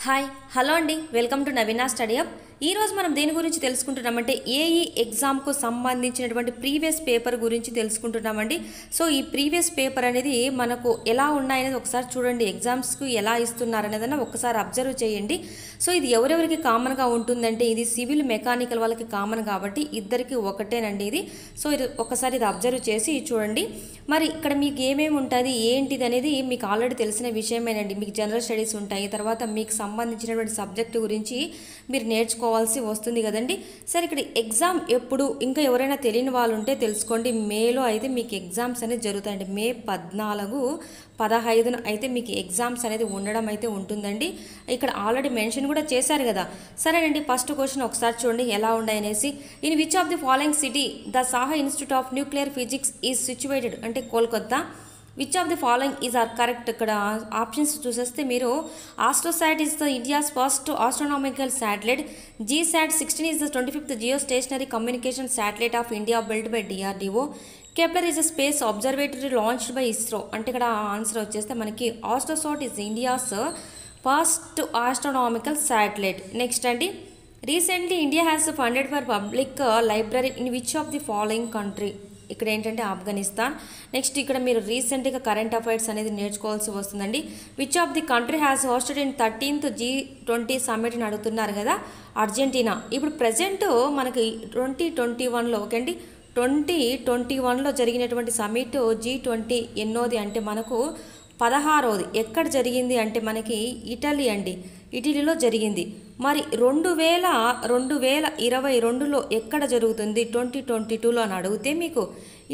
Hi hello అండి welcome to Naveena study up. ఈరోజు మనం దేని గురించి తెలుసుకుంటున్నామంటే ఏఈ ఎగ్జామ్కు సంబంధించినటువంటి ప్రీవియస్ పేపర్ గురించి తెలుసుకుంటున్నామండి. సో ఈ ప్రీవియస్ పేపర్ అనేది మనకు ఎలా ఉన్నాయనేది ఒకసారి చూడండి. ఎగ్జామ్స్కు ఎలా ఇస్తున్నారు అనేదన్నా ఒకసారి అబ్జర్వ్ చేయండి. సో ఇది ఎవరెవరికి కామన్గా ఉంటుందంటే ఇది సివిల్ మెకానికల్ వాళ్ళకి కామన్ కాబట్టి ఇద్దరికి ఒకటేనండి ఇది. సో ఇది ఒకసారి ఇది అబ్జర్వ్ చేసి చూడండి. మరి ఇక్కడ మీకు ఏమేమి ఉంటుంది ఏంటిది అనేది మీకు ఆల్రెడీ తెలిసిన విషయమేనండి. మీకు జనరల్ స్టడీస్ ఉంటాయి, తర్వాత మీకు సంబంధించినటువంటి సబ్జెక్టు గురించి మీరు నేర్చుకోవాల్సి వస్తుంది కదండి. సరే ఇక్కడ ఎగ్జామ్ ఎప్పుడు ఇంకా ఎవరైనా తెలియని వాళ్ళు ఉంటే తెలుసుకోండి. మేలో అయితే మీకు ఎగ్జామ్స్ అనేది జరుగుతాయండి. మే 14, 15 అయితే మీకు ఎగ్జామ్స్ అనేది ఉండడం అయితే ఉంటుందండి. ఇక్కడ ఆల్రెడీ మెన్షన్ కూడా చేశారు కదా. సరేనండి, ఫస్ట్ క్వశ్చన్ ఒకసారి చూడండి ఎలా ఉన్నాయనేసి. In which of the following city the Saha institute of nuclear physics is situated అంటే Kolkata. Which of the following is are correct. ఇక్కడ ఆప్షన్స్ చూసేస్తే మీరు Astrosat is the India's first astronomical satellite, GSAT 16 is the 25th geostationary communication satellite of India build by DRDO, Kepler is a space observatory launched by ISRO. అంటే ఇక్కడ answer వచ్చేస్తే మనకి Astrosat is India's first astronomical satellite. Next అండి, recently India has funded for public library in which of the following country. ఇక్కడ ఏంటంటే Afghanistan. Next ఇక్కడ మీరు రీసెంట్గా కరెంట్ అఫైర్స్ అనేది నేర్చుకోవాల్సి వస్తుందండి. Which of the country has hosted in 13th G20 సమ్మిట్ని అడుగుతున్నారు కదా, అర్జెంటీనా. ఇప్పుడు ప్రజెంట్ మనకి 2021లో ఓకే అండి 2021లో జరిగినటువంటి సమ్మిట్ G20 ఎన్నోది అంటే మనకు 16వది. ఎక్కడ జరిగింది అంటే మనకి ఇటలీ అండి, ఇటలీలో జరిగింది. మరి 2022లో ఎక్కడ జరుగుతుంది 2022లో అని అడిగితే మీకు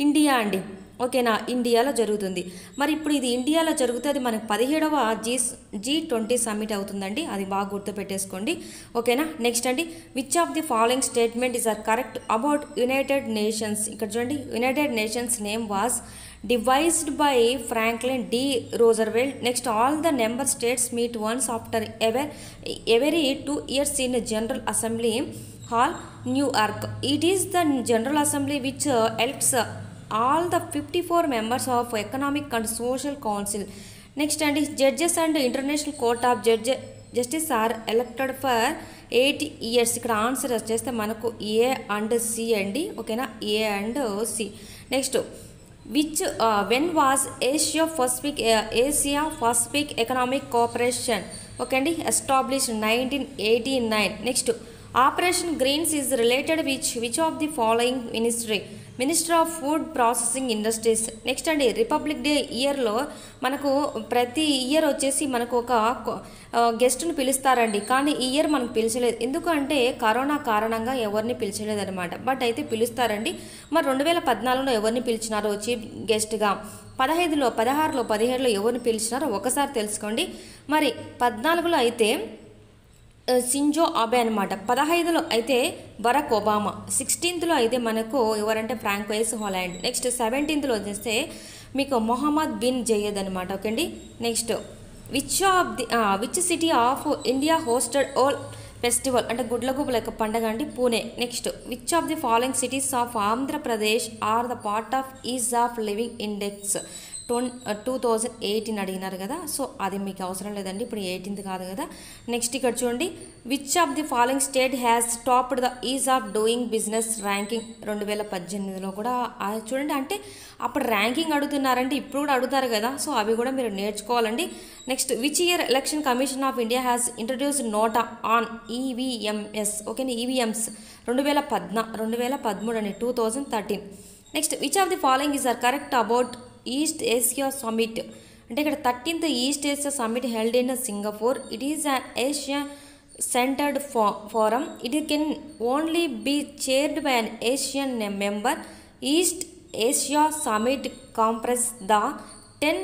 ఇండియా అండి, ఓకేనా, ఇండియాలో జరుగుతుంది. మరి ఇప్పుడు ఇది ఇండియాలో జరుగుతుంది మనకు 17వ G20 సమ్మిట్ అవుతుందండి, అది బాగా గుర్తుపెట్టేసుకోండి, ఓకేనా. నెక్స్ట్ అండి, which of the following statement is are correct about United Nations. ఇక్కడ చూడండి, United Nations name was devised by Franklin D. Roosevelt. Next, all the member states meet once after every 2 years in General Assembly Hall, New York. It is the General Assembly which elects all the 54 members of Economic and Social Council. Next, and judges and International Court of Justice are elected for 8 years. ఇక్కడ answer వచ్చేస్తే మనకు A and C అండి, ఓకేనా, A and C. Next, which when was Asia Pacific Economic Cooperation okay అండి established 1989. Next, operation greens is related which of the following minister of food processing industries. Next అండి, republic day ఇయర్లో మనకు ప్రతి year వచ్చేసి మనకు ఒక గెస్ట్ను పిలుస్తారండి, కానీ ఈ ఇయర్ మనకు పిలిచలేదు. ఎందుకంటే కరోనా కారణంగా ఎవరిని పిలిచలేదు అనమాట. బట్ అయితే పిలుస్తారండి. మరి 2014లో ఎవరిని పిలిచినారో చీఫ్ గెస్ట్గా, 15లో 16లో 17లో ఎవరిని పిలిచినారో ఒకసారి తెలుసుకోండి. మరి 14లో అయితే సింజో అబే అనమాట, 15లో అయితే బరాక్ ఒబామా, 16thలో అయితే మనకు ఎవరంటే ఫ్రాంకోయిస్ హాలాండ్. నెక్స్ట్ 17thలో వచ్చేస్తే మీకు మొహమ్మద్ బిన్ జయద్ అనమాట, ఓకే అండి. Next, which city of India hosted whole festival అంటే గుడ్లగూబల యొక్క పండగ అండి, Pune. Next, which of the following cities of Andhra Pradesh are the part of is of living index 2018 అడిగినారు కదా. సో అది మీకు అవసరం లేదండి, ఇప్పుడు 18th కాదు కదా. నెక్స్ట్ ఇక్కడ చూడండి, which of the following state has topped the ease of doing business ranking 2018లో కూడా చూడండి. అంటే అప్పుడు ర్యాంకింగ్ అడుగుతున్నారంటే ఇప్పుడు కూడా అడుగుతారు కదా, సో అవి కూడా మీరు నేర్చుకోవాలండి. Next, which year election commission of India has introduced NOTA on EVMs ఓకేనా, ఈవీఎంస్ 2013 అండి, 2013. Next, which of the following is are correct about East Asia summit అంటే ఇక్కడ 13th East Asia summit held in Singapore. It is an Asia centered forum. It can only be chaired by an ASEAN member. East Asia summit comprises the 10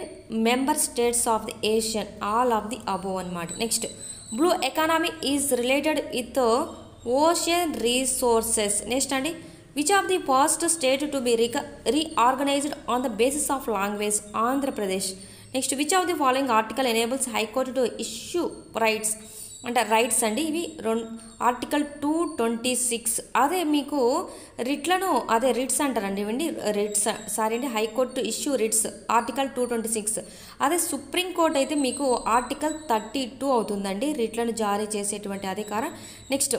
member states of the ASEAN all of the above అనమాట. Next, blue economy is related with ocean resources. Next అండి, which of the first state to be reorganized on the basis of language, Andhra Pradesh. Next, which of the following article enables High Court to issue rights అంటే rights అండి ఇవి article 226. అదే మీకు రిట్లను అదే writs అంటారండి ఇవండి writs sorry అండి high court issue writs article 226. అదే సుప్రీంకోర్టు అయితే మీకు ఆర్టికల్ 32 అవుతుందండి రిట్లను జారీ చేసేటువంటి అధికారం. Next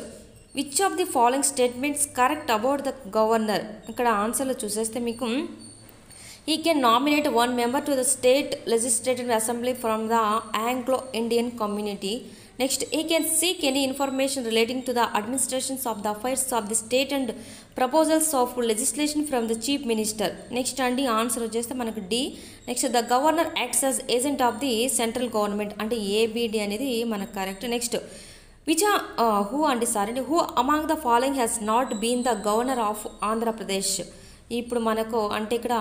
which of the following statements correct about the governor. ఇక్కడ ఆన్సర్లో చూసేస్తే మీకు he can nominate one member to the state legislative assembly from the Anglo-Indian community. Next, he can seek any information relating to the administrations of the affairs of the state and proposals of legislation from the chief minister. Next అండి answer వచ్చేస్తే మనకు D. Next the governor acts as agent of the central government అంటే ABD అనేది మనకు correct. Next which who among the following has not been the governor of Andhra Pradesh. ఇప్పుడు మనకు అంటే ఇక్కడ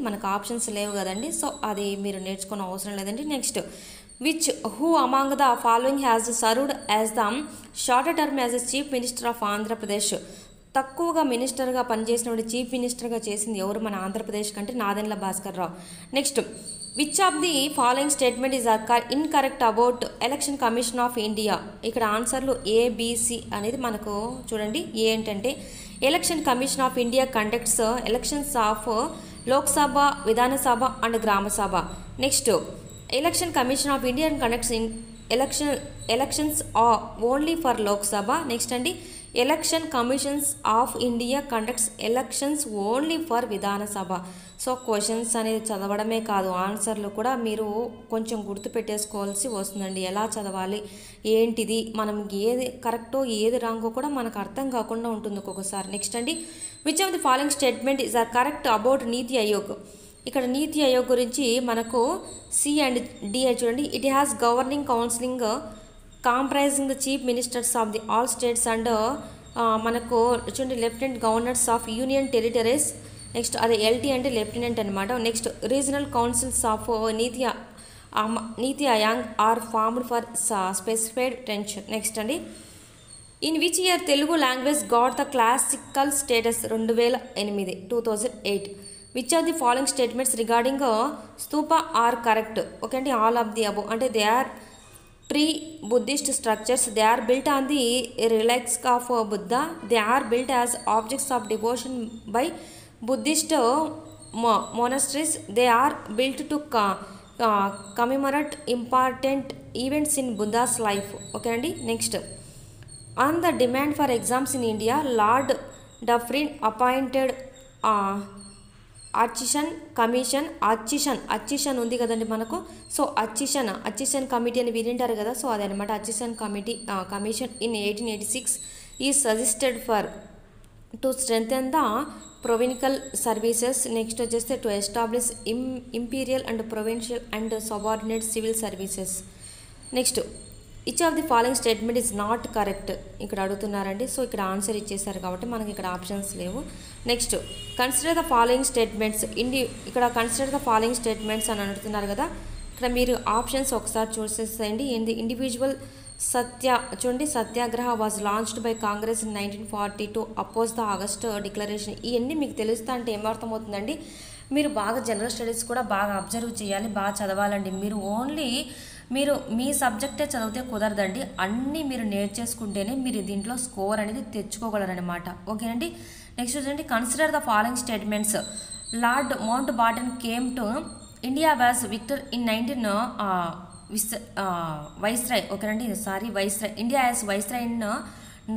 మనకు ఆప్షన్స్ లేవు కదండి, సో అది మీరు నేర్చుకునే అవసరం లేదండి. Next who among the following has served as the shorter term as a chief minister of Andhra Pradesh. తక్కువగా మినిస్టర్గా పనిచేసినప్పుడు చీఫ్ మినిస్టర్గా చేసింది ఎవరు మన ఆంధ్రప్రదేశ్ కంటే Nadendla Bhaskar Rao. Next which of the following statement is incorrect about election commission of India. ఇక్కడ ఆన్సర్లు ఏబిసి అనేది మనకు చూడండి. ఏంటంటే election commission of India conducts elections of Lok Sabha Vidhan Sabha and gram sabha. Next election commission of India conducts elections only for Lok Sabha. Next అండి election commission's of India conducts elections only for Vidhan Sabha. So questions అనేది చదవడమే కాదు ఆన్సర్లు కూడా మీరు కొంచెం గుర్తుపెట్టేసుకోవాల్సి వస్తుందండి. ఎలా చదవాలి ఏంటిది మనం ఏది కరెక్టో ఏది రాంగో కూడా మనకు అర్థం కాకుండా ఉంటుంది ఒక్కొక్కసారి. నెక్స్ట్ అండి which of the following statement is are correct about NITI Aayog. ఇక్కడ నీతి ఆయోగ్ గురించి మనకు సి అండ్ డి చూడండి. It has governing councilling comprising the chief ministers of the all states and మనకు చూడండి lieutenant governors of union territories. Next అదే LT అంటే lieutenant అనమాట. Next regional councils of NITI Aayog are formed for specified tension. Next అండి in which year Telugu language got the classical status 2008. Which of the following statements regarding stupa are correct. Okay అండి all of the above అంటే they are pre-Buddhist structures. They are built on the relics of Buddha. They are built as objects of devotion by Buddhist monasteries. They are built to commemorate important events in Buddha's life. Okay andi next on the demand for exams in India, Lord Dufferin appointed Aitchison commission Aitchison ఉంది కదండి మనకు. So అర్చిషన్ committee అని వినింటారు కదా, so అదనమాట అర్చిషన్ commission in 1886 ఈ suggested for to strengthen the provincial services. Next వచ్చేస్తే to establish imperial and provincial and subordinate civil services. Next which of the following statement is not correct ఇక్కడ అడుగుతున్నారండి. So ఇక్కడ answer ఇచ్చేసారు కాబట్టి మనకి ఇక్కడ ఆప్షన్స్ లేవు. Next consider the following statements ఇక్కడ కన్సిడర్ ద ఫాలోయింగ్ స్టేట్మెంట్స్ అని అడుగుతున్నారు కదా. ఇక్కడ మీరు ఆప్షన్స్ ఒకసారి చూసేసేయండి. ఏంది ఇండివిజువల్ చూడండి satyagraha was launched by Congress in 1942 oppose the August declaration. ఇవన్నీ మీకు తెలుస్తా అంటే ఏమర్థమవుతుందండి, మీరు బాగా జనరల్ స్టడీస్ కూడా బాగా అబ్జర్వ్ చేయాలి, బాగా చదవాలండి. మీరు ఓన్లీ మీ సబ్జెక్టే చదివితే కుదరదండి, అన్నీ మీరు నేర్చేసుకుంటేనే మీరు దీంట్లో స్కోర్ అనేది తెచ్చుకోగలరనమాట. ఓకేనండి. నెక్స్ట్ చూడండి consider the following statements. Lord Mountbatten came to India was victor in 19 viceroy. ఓకేనండి viceroy India as viceroy in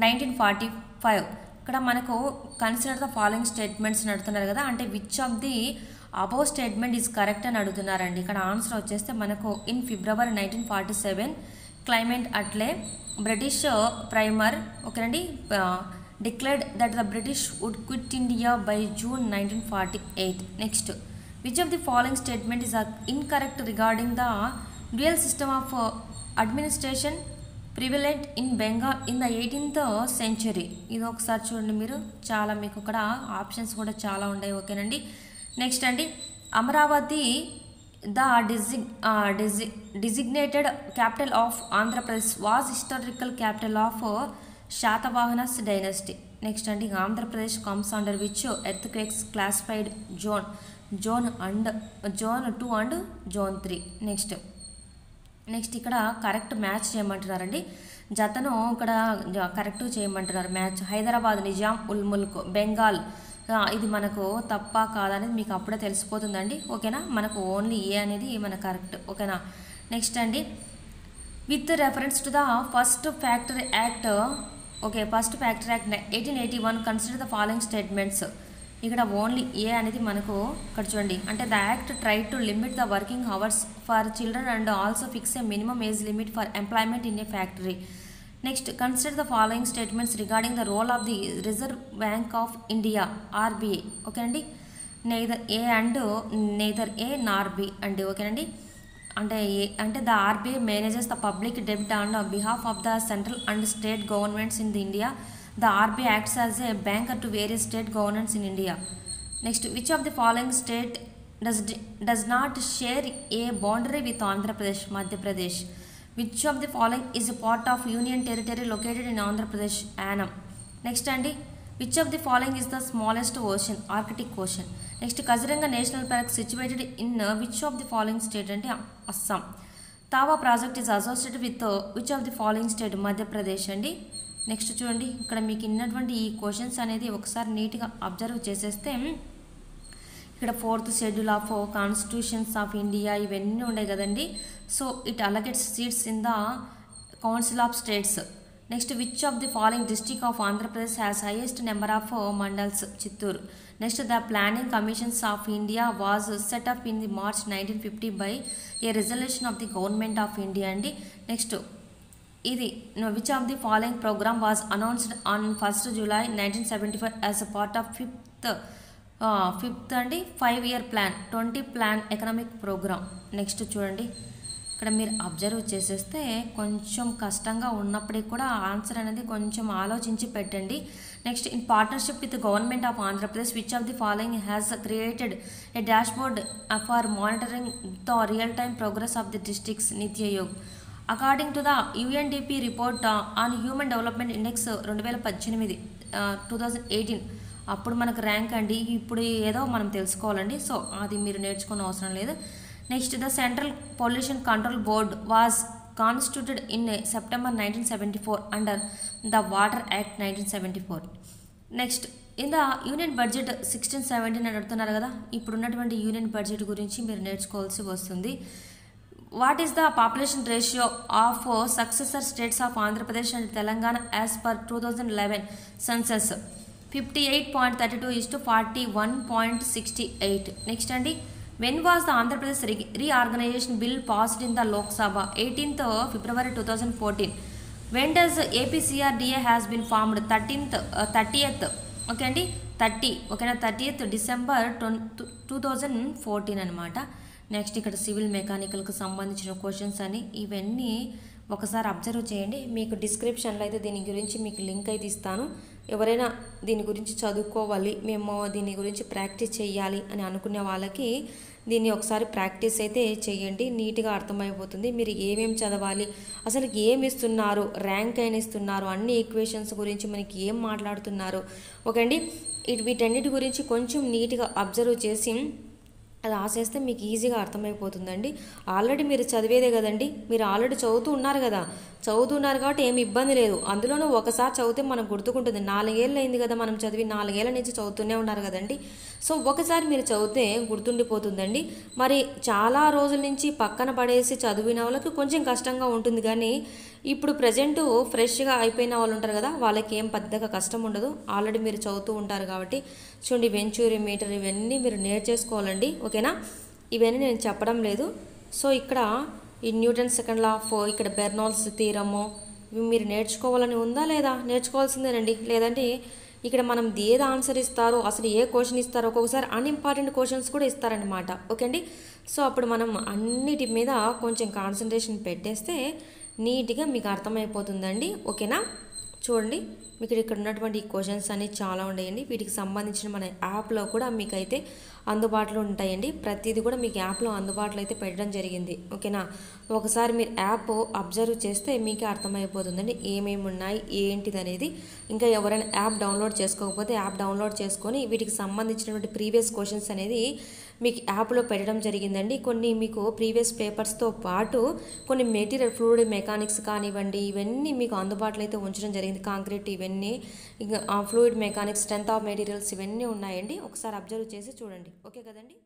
1945. ఇక్కడ మనకు కన్సిడర్ ద ఫాలోయింగ్ స్టేట్మెంట్స్ అడుగుతున్నారు కదా, అంటే which of the above statement is correct అని అడుగుతున్నారండి. ఇక్కడ ఆన్సర్ వచ్చేస్తే మనకు in February 1947 Clement Attlee British premier ఓకేనండి declared that the British would quit India by June 1948. Next which of the following statement is incorrect regarding the dual system of administration prevalent in Bengal in the 18th century. ఇది ఒకసారి చూడండి మీరు, చాలా మీకు ఇక్కడ options కూడా చాలా ఉన్నాయి. ఓకేనండి. నెక్స్ట్ అండి Amaravati the designated capital of Andhra Pradesh was historical capital of Satavahanas dynasty. Next అండి Andhra Pradesh comes under which earth quakes classified zone 2 and zone 3. Next next ఇక్కడ కరెక్ట్ మ్యాచ్ చేయమంటున్నారండి. జతను ఇక్కడ కరెక్ట్ చేయమంటున్నారు. మ్యాచ్ హైదరాబాద్, నిజాం ఉల్ ముల్క్, బెంగాల్. ఇది మనకు తప్ప కాదనేది మీకు అప్పుడే తెలిసిపోతుందండి. ఓకేనా, మనకు ఓన్లీ ఏ అనేది మన కరెక్ట్. ఓకేనా, నెక్స్ట్ అండి, with reference to the first factory act. Okay, first factory act 1881 consider the following statements. ఇక్కడ ఓన్లీ ఏ అనేది మనకు ఇక్కడ చూడండి. అంటే the act try to limit the working hours for children and also fix a minimum age limit for employment in a factory. Next, consider the following statements regarding the role of the Reserve Bank of India RBI. Okay అండి, neither A Nar B అండి. ఓకేనండి, అంటే the RBI manages the public డెబ్ట్ on behalf of the central and state governments in the India. The RBI acts as a banker to various state governments in India. Next, which of the following state does not share a boundary with Andhra Pradesh, Madhya Pradesh? Which of the following is a part of Union Territory located in Andhra Pradesh, Annam? Next, Andy, which of the following is the smallest ocean, Arctic Ocean? Next, Kaziranga National Park situated in which of the following state? Ante Assam. Tawa project is associated with which of the following state, Madhya Pradesh అండి. Next చూడండి, ఇక్కడ మీకు ఇన్నటువంటి ఈ questions అనేది ఒకసారి నీట్గా observe చేసేస్తే ఇక్కడ 4th schedule of constitutions of India ఇవన్నీ ఉన్నాయి కదండి. So it allocates seats in the council of states. Next, which of the following district of Andhra Pradesh has highest number of mandals, Chittoor. Next, the planning commissions of India was set up in the March 1950 by A resolution of the government of India అండి. Next, ఇది which of the following programme was announced on 1st July 1975 as a part of fifth అండి 5-year plan 20 plan economic programme. Next చూడండి, ఇక్కడ మీరు observe చేసేస్తే కొంచెం కష్టంగా ఉన్నప్పటికీ కూడా ఆన్సర్ అనేది కొంచెం ఆలోచించి పెట్టండి. Next, in partnership with government of Andhra Pradesh which of the following has created a dashboard for monitoring the real time progress of the districts, NITI Aayog. According to the UNDP report on human development index 2018 2018 అప్పుడు మనకు rank అండి. ఇప్పుడు ఏదో మనం తెలుసుకోవాలండి. So అది మీరు నేర్చుకునే అవసరం లేదు. Next, the central pollution control board was constituted in September 1974 under the water act 1974. Next, in the union budget 1617 అని అడుగుతున్నారు కదా. ఇప్పుడున్నటువంటి యూనియన్ బడ్జెట్ గురించి మీరు నేర్చుకోవాల్సి వస్తుంది. What is the population ratio of successor states of Andhra Pradesh and Telangana as per 2011 census? 58.32:41.68. Next అండి, when was the Andhra Pradesh reorganization bill passed in the Lok Sabha? 18th February 2014. When does APCRDA has been formed? 30th. Okay అండి, 30th December 2014 అనమాట. Next, ఇక్కడ civil మెకానికల్కి సంబంధించిన questions అని ఇవన్నీ ఒకసారి observe చేయండి. మీకు డిస్క్రిప్షన్లో అయితే దీని గురించి మీకు లింక్ అయితే ఇస్తాను. ఎవరైనా దీని గురించి చదువుకోవాలి, మేము దీని గురించి ప్రాక్టీస్ చేయాలి అని అనుకునే వాళ్ళకి దీన్ని ఒకసారి ప్రాక్టీస్ అయితే చేయండి. నీట్గా అర్థమైపోతుంది మీరు ఏమేమి చదవాలి, అసలు ఏమి ఇస్తున్నారు, ర్యాంక్ అయిన ఇస్తున్నారు, అన్ని ఈక్వేషన్స్ గురించి మనకి ఏం మాట్లాడుతున్నారు. ఓకే అండి, వీటన్నిటి గురించి కొంచెం నీట్గా అబ్జర్వ్ చేసి రాసేస్తే మీకు ఈజీగా అర్థమైపోతుందండి. ఆల్రెడీ మీరు చదివేదే కదండి, మీరు ఆల్రెడీ చదువుతున్నారు కాబట్టి ఏమి ఇబ్బంది లేదు. అందులోనూ ఒకసారి చదివితే మనకు గుర్తుకుంటుంది. 4 ఏళ్ళు అయింది కదా మనం చదివి, 4 ఏళ్ళ నుంచి చదువుతూనే ఉన్నారు కదండి. సో ఒకసారి మీరు చదివితే గుర్తుండిపోతుందండి. మరి చాలా రోజుల నుంచి పక్కన పడేసి చదివిన వాళ్ళకి కొంచెం కష్టంగా ఉంటుంది. కానీ ఇప్పుడు ప్రజెంట్ ఫ్రెష్గా అయిపోయిన వాళ్ళు ఉంటారు కదా, వాళ్ళకి ఏం పెద్దగా కష్టం ఉండదు. ఆల్రెడీ మీరు చదువుతూ ఉంటారు కాబట్టి. చూడండి, వెంచూరి మీటర్ ఇవన్నీ మీరు నేర్చేసుకోవాలండి. ఓకేనా, ఇవన్నీ నేను చెప్పడం లేదు. సో ఇక్కడ ఈ న్యూటన్ సెకండ్ లా ఆఫ్, ఇక్కడ బెర్నౌల్స్ థీరము ఇవి మీరు నేర్చుకోవాలని ఉందా లేదా? నేర్చుకోవాల్సిందేనండి. లేదంటే ఇక్కడ మనం ఏది ఆన్సర్ ఇస్తారో, అసలు ఏ క్వశ్చన్ ఇస్తారో, ఒక్కొక్కసారి అన్ఇంపార్టెంట్ క్వశ్చన్స్ కూడా ఇస్తారనమాట. ఓకే అండి, సో అప్పుడు మనం అన్నిటి మీద కొంచెం కాన్సన్ట్రేషన్ పెట్టేస్తే నీట్గా మీకు అర్థమైపోతుందండి. ఓకేనా, చూడండి మీకు ఇక్కడ ఉన్నటువంటి ఈ క్వశ్చన్స్ అన్నీ చాలా ఉండేయండి. వీటికి సంబంధించిన మన యాప్లో కూడా మీకైతే అందుబాటులో ఉంటాయండి. ప్రతిదీ కూడా మీకు యాప్లో అందుబాటులో అయితే పెట్టడం జరిగింది. ఓకేనా, ఒకసారి మీరు యాప్ అబ్జర్వ్ చేస్తే మీకే అర్థమైపోతుందండి ఏమేమి ఉన్నాయి ఏంటిది అనేది. ఇంకా ఎవరైనా యాప్ డౌన్లోడ్ చేసుకోకపోతే యాప్ డౌన్లోడ్ చేసుకొని వీటికి సంబంధించినటువంటి ప్రీవియస్ క్వశ్చన్స్ అనేది మీకు యాప్లో పెట్టడం జరిగిందండి. కొన్ని మీకు ప్రీవియస్ పేపర్స్తో పాటు కొన్ని మెటీరియల్ ఫ్లూయిడ్ మెకానిక్స్ కానివ్వండి, ఇవన్నీ మీకు అందుబాటులో అయితే ఉంచడం జరిగింది. కాంక్రీట్ ఇవన్నీ, ఇంకా fluid mechanics, strength of materials ఇవన్నీ ఉన్నాయండి. ఒకసారి అబ్జర్వ్ చేసి చూడండి. ఓకే కదండి.